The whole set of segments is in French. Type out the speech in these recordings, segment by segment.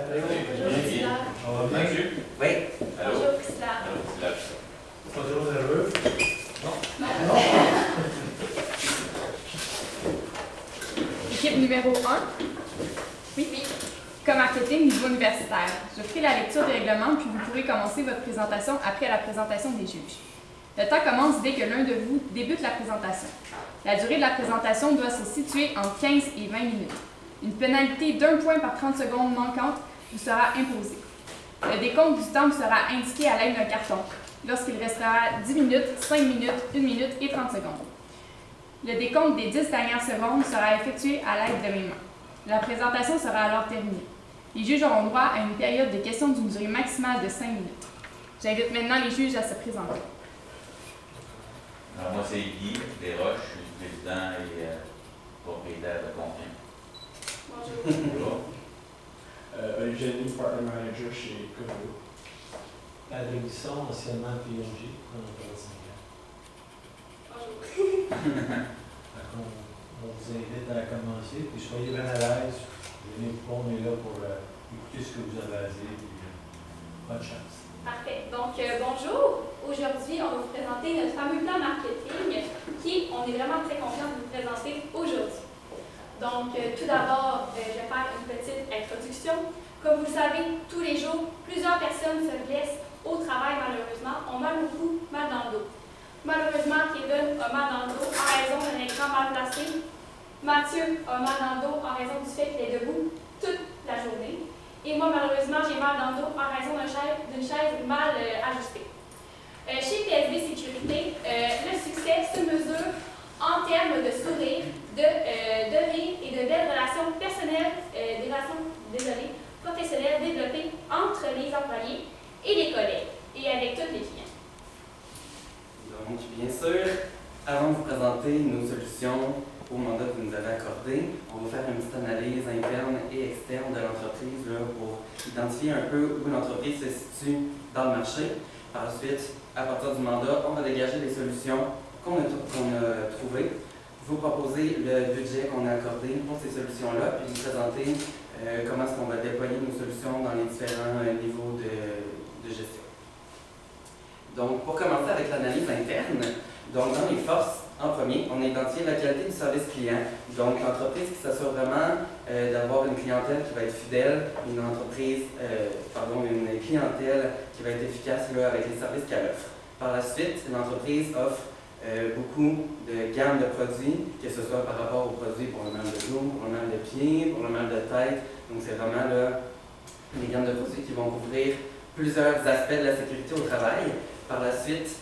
Bonjour, Priscilla. On va bien? Oui. Allô? Bonjour, Priscilla. Allô, Priscilla. Pas trop nerveux? Non. Équipe numéro 1. Oui. Co-marketing niveau universitaire. Je ferai la lecture des règlements, puis vous pourrez commencer votre présentation après la présentation des juges. Le temps commence dès que l'un de vous débute la présentation. La durée de la présentation doit se situer entre 15 et 20 minutes. Une pénalité d'1 point par 30 secondes manquantes vous sera imposée. Le décompte du temps vous sera indiqué à l'aide d'un carton, lorsqu'il restera 10 minutes, 5 minutes, 1 minute et 30 secondes. Le décompte des 10 dernières secondes sera effectué à l'aide de mes mains. La présentation sera alors terminée. Les juges auront droit à une période de questions d'une durée maximale de 5 minutes. J'invite maintenant les juges à se présenter. Alors, moi, c'est Guy Desroches, je suis président et propriétaire de Confien. Bonjour. Bonjour. Jenny, partner manager chez Codo. Patrick Bisson, anciennement PMG, pendant 35 ans. Bonjour. On vous invite à commencer, puis soyez bien à l'aise. On est là pour écouter ce que vous avez à dire. Bonne chance. Parfait. Donc, bonjour. Aujourd'hui, on va vous présenter notre fameux plan marketing qui, on est vraiment très confiant de vous présenter aujourd'hui. Donc, tout d'abord, je vais faire une petite introduction. Comme vous le savez, tous les jours, plusieurs personnes se blessent au travail, malheureusement, ont mal au cou, mal dans le dos. Malheureusement, Kevin a mal dans le dos en raison d'un écran mal placé. Mathieu a mal dans le dos en raison du fait qu'il est debout toute la journée. Et moi, malheureusement, j'ai mal dans le dos en raison d'une chaise mal ajustée. Chez PSB Sécurité, le succès se mesure en termes de sourire, de rire et de belles relations personnelles, professionnelles développées entre les employés et les collègues et avec tous les clients. Donc, bien sûr, avant de vous présenter nos solutions au mandat que vous nous avez accordé, on va faire une petite analyse interne et externe de l'entreprise pour identifier un peu où l'entreprise se situe dans le marché. Par la suite, à partir du mandat, on va dégager les solutions qu'on a trouvées, vous proposer le budget qu'on a accordé pour ces solutions-là, puis vous présenter comment est-ce qu'on va déployer nos solutions dans les différents niveaux de gestion. Donc, pour commencer avec l'analyse interne, donc dans les forces, en premier, on a identifié la qualité du service client. Donc, l'entreprise qui s'assure vraiment d'avoir une clientèle qui va être fidèle, une clientèle qui va être efficace là, avec les services qu'elle offre. Par la suite, l'entreprise offre beaucoup de gammes de produits, que ce soit par rapport aux produits pour le mal de dos, pour le mal de pied, pour le mal de tête. Donc, c'est vraiment là, les gammes de produits qui vont couvrir plusieurs aspects de la sécurité au travail. Par la suite,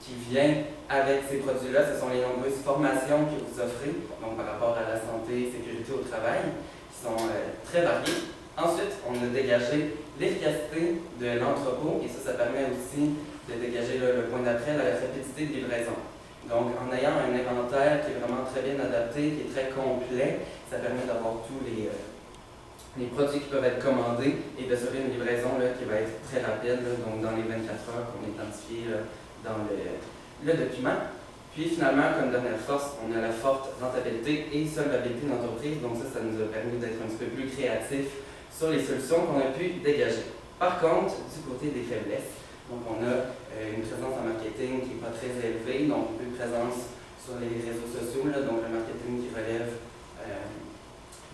qui vient avec ces produits-là, ce sont les nombreuses formations que vous offrez, donc par rapport à la santé et sécurité au travail, qui sont très variées. Ensuite, on a dégagé l'efficacité de l'entrepôt, et ça permet aussi de dégager le point d'après, la rapidité de livraison. Donc, en ayant un inventaire qui est vraiment très bien adapté, qui est très complet, ça permet d'avoir tous les produits qui peuvent être commandés et d'assurer une livraison là, qui va être très rapide, là, donc dans les 24 heures qu'on a identifié dans le document. Puis finalement, comme dernière force, on a la forte rentabilité et solvabilité de l'entreprise, donc ça nous a permis d'être un petit peu plus créatifs sur les solutions qu'on a pu dégager. Par contre, du côté des faiblesses, donc on a une présence en marketing qui n'est pas très élevée, donc une présence sur les réseaux sociaux, là, donc le marketing qui relève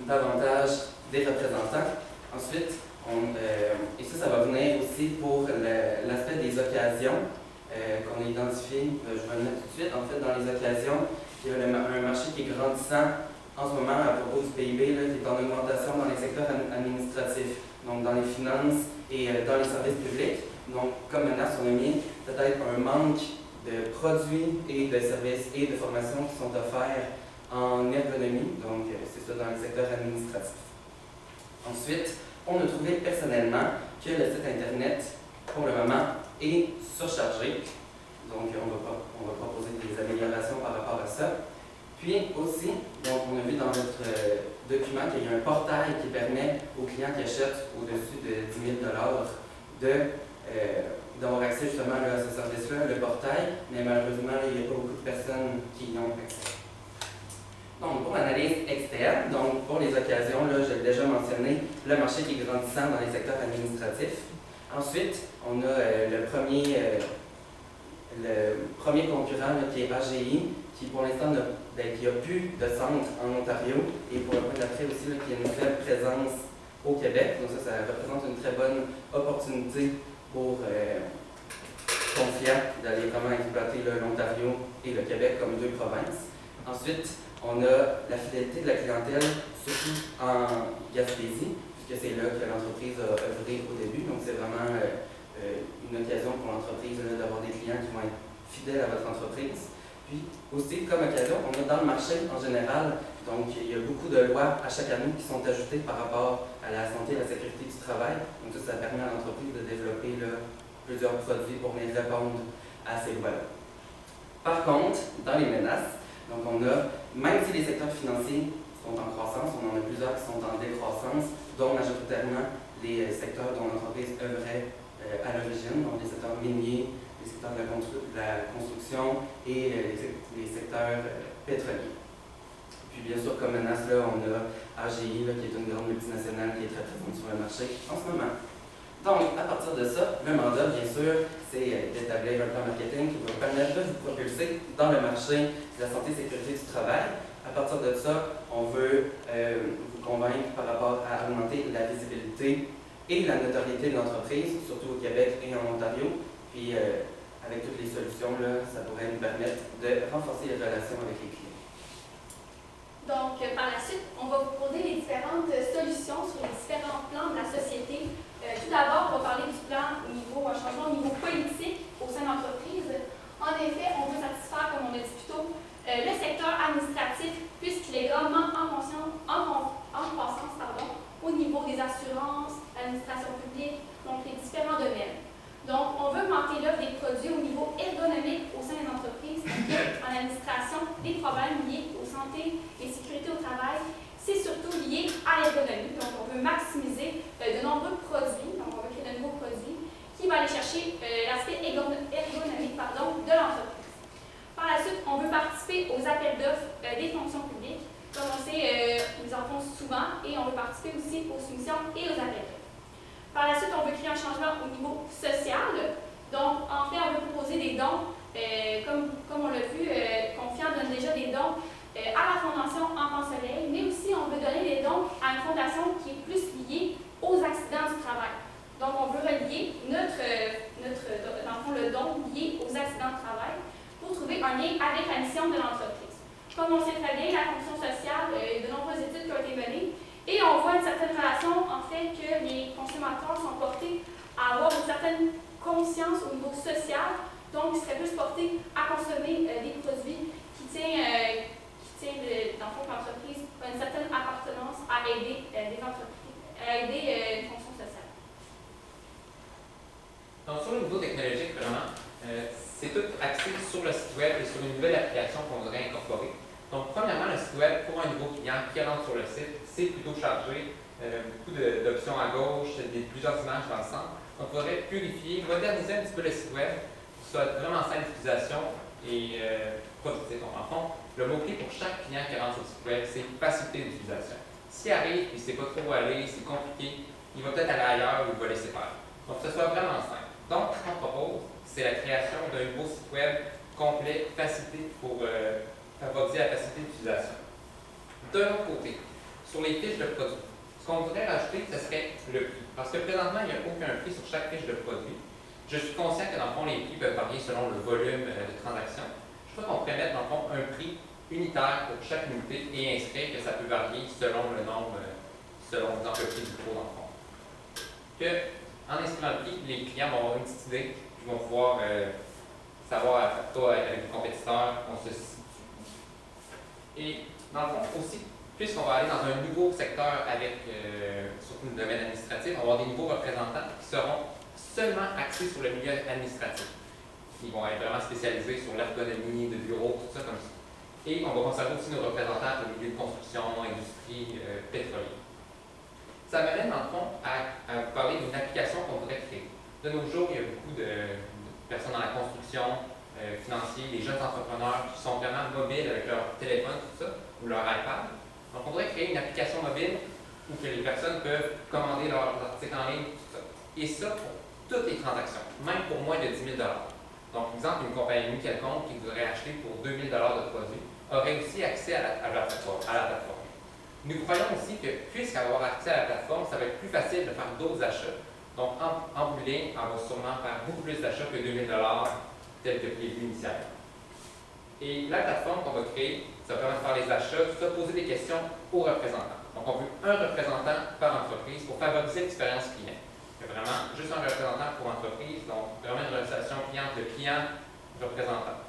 davantage des représentants. Ensuite, et ça va venir aussi pour l'aspect des occasions qu'on a identifié, je vais le mettre tout de suite, en fait, dans les occasions, il y a un marché qui est grandissant en ce moment à propos du PIB, là, qui est en augmentation dans les secteurs administratifs, donc dans les finances et dans les services publics. Donc, comme menace, on a mis peut-être un manque de produits et de services et de formations qui sont offerts en ergonomie, donc c'est ça dans les secteurs administratifs. Ensuite, on a trouvé personnellement que le site Internet, pour le moment, est surchargé. Donc, on va proposer des améliorations par rapport à ça. Puis aussi, donc, on a vu dans notre document qu'il y a un portail qui permet aux clients qui achètent au-dessus de 10 000 d'avoir accès justement là, à ce service-là, le portail, mais malheureusement, il n'y a pas beaucoup de personnes qui y ont accès. Donc, pour l'analyse externe, donc pour les occasions, là, je l'ai déjà mentionné, le marché qui est grandissant dans les secteurs administratifs. Ensuite, on a le premier concurrent là, qui est AGI, qui pour l'instant n'a plus de centre en Ontario, et pour le point d'après aussi, là, qui a une faible présence au Québec. Donc ça représente une très bonne opportunité pour Confia d'aller vraiment exploiter l'Ontario et le Québec comme deux provinces. Ensuite, on a la fidélité de la clientèle, surtout en Gaspésie, puisque c'est là que l'entreprise a œuvré au début. Donc c'est vraiment une occasion pour l'entreprise d'avoir des clients qui vont être fidèles à votre entreprise. Puis aussi, comme occasion, on a dans le marché en général, donc il y a beaucoup de lois à chaque année qui sont ajoutées par rapport à la santé et la sécurité du travail. Donc ça permet à l'entreprise de développer plusieurs produits pour venir répondre à ces lois-là. Par contre, dans les menaces, donc on a, même si les secteurs financiers sont en croissance, on en a plusieurs qui sont en décroissance, dont majoritairement les secteurs dont l'entreprise œuvrait à l'origine, donc les secteurs miniers, les secteurs de la construction et les secteurs pétroliers. Puis bien sûr, comme menace, là, on a AGI, là, qui est une grande multinationale qui est très présente sur le marché en ce moment. Donc, à partir de ça, le mandat, bien sûr, c'est d'établir un plan marketing qui va permettre de vous propulser dans le marché de la santé et sécurité du travail. À partir de ça, on veut vous convaincre par rapport à augmenter la visibilité et la notoriété de l'entreprise, surtout au Québec et en Ontario. Puis, avec toutes les solutions, là, ça pourrait nous permettre de renforcer les relations avec les clients. Donc, par la suite, on va vous proposer les différentes solutions sur les différents plans de la société. Tout d'abord, on va parler du plan un changement au niveau politique au sein de l'entreprise. En effet, on veut satisfaire, comme on a dit plus tôt, le secteur administratif, puisqu'il est grandement en croissance au niveau des assurances, l'administration publique, donc les différents domaines. Donc, on veut augmenter l'offre des produits au niveau ergonomique au sein des entreprises, en administration, des problèmes liés aux santé et sécurité au travail. C'est surtout lié à l'ergonomie. Donc, on veut maximiser de nombreux produits, donc on veut créer de nouveaux produits qui vont aller chercher l'aspect ergonomique de l'entreprise. Par la suite, on veut participer aux appels d'offres des fonctions publiques. Comme on sait, ils en font souvent et on veut participer aussi aux soumissions et aux appels d'offres. Par la suite, on veut créer un changement au niveau social. Donc, en fait, on veut proposer des dons, comme on l'a vu, Confia donne déjà des dons à la Fondation Enfants Soleil, mais aussi on veut donner des dons à une fondation qui est plus liée aux accidents du travail. Donc, on veut relier dans le fond, le don lié aux accidents de travail pour trouver un lien avec la mission de l'entreprise. Comme on sait très bien, la fonction sociale, il y a de nombreuses études qui ont été menées et on voit une certaine relation, en fait, que les consommateurs sont portés à avoir une certaine conscience au niveau social, donc ils seraient plus portés à consommer des produits qui tiennent dans le fond, l'entreprise a une certaine appartenance à aider des entreprises, à aider une fonction sociale. Donc, sur le niveau technologique, vraiment, c'est tout axé sur le site web et sur une nouvelle application qu'on voudrait incorporer. Donc, premièrement, le site web, pour un nouveau client qui rentre sur le site, c'est plutôt chargé, beaucoup d'options à gauche, plusieurs images dans le centre. Donc, il faudrait purifier, moderniser un petit peu le site web, pour que ce soit vraiment simple d'utilisation et productif. Donc, en fond, le mot-clé pour chaque client qui rentre sur le site web, c'est facilité d'utilisation. S'il arrive et il ne sait pas trop où aller, c'est compliqué, il va peut-être aller ailleurs ou il va laisser faire. Donc, que ce soit vraiment simple. Donc, ce qu'on propose, c'est la création d'un nouveau site web complet, facilité pour favoriser la facilité d'utilisation. De l'autre côté, sur les fiches de produits, ce qu'on voudrait rajouter, ce serait le prix. Parce que présentement, il n'y a aucun prix sur chaque fiche de produit. Je suis conscient que dans le fond, les prix peuvent varier selon le volume de transaction. Je crois qu'on pourrait mettre dans le fond un prix unitaire pour chaque unité et inscrire que ça peut varier selon le nombre, selon le prix du pot dans le fond. En inscrivant le prix, les clients vont avoir une petite idée, ils vont pouvoir savoir avec les compétiteurs on se situe. Et dans le fond aussi, puisqu'on va aller dans un nouveau secteur avec surtout le domaine administratif, on va avoir des nouveaux représentants qui seront seulement axés sur le milieu administratif. Ils vont être vraiment spécialisés sur l'ergonomie de bureau, tout ça comme ça. Et on va conserver aussi nos représentants au milieu de construction, industrie, pétrolier. Ça m'amène dans le fond à parler d'une application qu'on voudrait créer. De nos jours, il y a beaucoup de personnes dans la construction, financiers, les jeunes entrepreneurs qui sont vraiment mobiles avec leur téléphone, tout ça, ou leur iPad. Donc, on pourrait créer une application mobile où que les personnes peuvent commander leurs articles en ligne, tout ça. Et ça pour toutes les transactions, même pour moins de 10 000 Donc, exemple, une compagnie quelconque qui voudrait acheter pour 2 000 de produits aurait aussi accès à la plateforme. Nous croyons aussi que, puisqu'avoir accès à la plateforme, ça va être plus facile de faire d'autres achats. Donc, en bout de ligne, on va sûrement faire beaucoup plus d'achats que 2 000 tel que prévu initialement. Et la plateforme qu'on va créer, ça va permettre de faire les achats, tout ça, poser des questions aux représentants. Donc, on veut un représentant par entreprise pour favoriser l'expérience client. C'est vraiment juste un représentant pour entreprise, donc vraiment une relation client de client-représentant.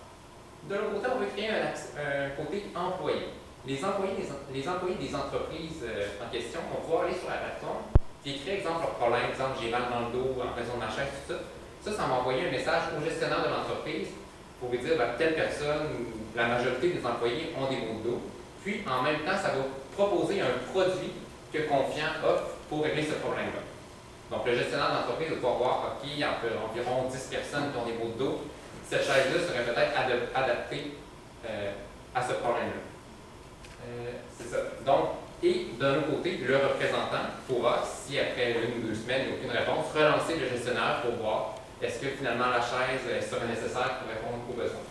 De l'autre côté, on veut créer un côté employé. Les employés des entreprises en question vont pouvoir aller sur la plateforme et écrire, exemple, leur problème, exemple, j'ai mal dans le dos en raison de ma chaise, tout ça. Ça va envoyer un message au gestionnaire de l'entreprise pour lui dire que telle personne, la majorité des employés ont des maux de dos. Puis, en même temps, ça va proposer un produit que Confiant offre pour régler ce problème-là. Donc, le gestionnaire d'entreprise va pouvoir voir, OK, il y a environ 10 personnes qui ont des maux de dos. Cette chaise-là serait peut-être adaptée à ce problème-là. C'est ça. Donc, et d'un autre côté, le représentant pourra, si après 1 ou 2 semaines, il n'y a aucune réponse, relancer le gestionnaire pour voir est-ce que finalement la chaise serait nécessaire pour répondre aux besoins.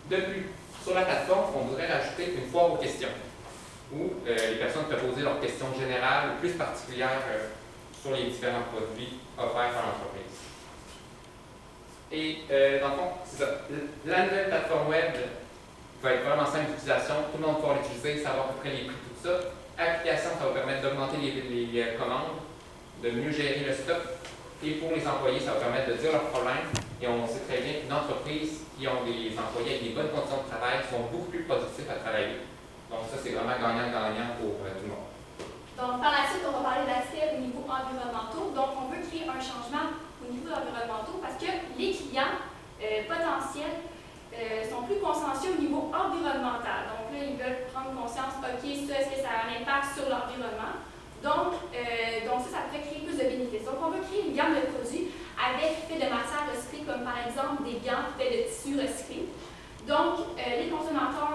De plus, sur la plateforme, on voudrait rajouter une foire aux questions, où les personnes peuvent poser leurs questions générales ou plus particulières sur les différents produits offerts par l'entreprise. Et dans le fond, c'est ça. La nouvelle plateforme web va être vraiment simple d'utilisation, tout le monde va pouvoir l'utiliser, savoir à peu près les prix, tout ça. Application, ça va permettre d'augmenter les commandes, de mieux gérer le stock. Et pour les employés, ça va permettre de dire leurs problèmes. Et on sait très bien qu'une entreprise qui ont des employés avec des bonnes conditions de travail sont beaucoup plus productifs à travailler. Donc ça, c'est vraiment gagnant-gagnant pour tout le monde. Donc, par la suite, on va parler d'aspects au niveau environnementaux. Donc, on veut créer un changement au niveau environnementaux parce que les clients potentiels sont plus consciencieux au niveau environnemental. Donc là, ils veulent prendre conscience, OK, ça, est-ce que ça a un impact sur l'environnement? Donc ça pourrait créer plus de bénéfices. Donc, on veut créer une gamme de produits avec fait de matières recyclées, comme par exemple des gants faits de tissus recyclés. Donc, les consommateurs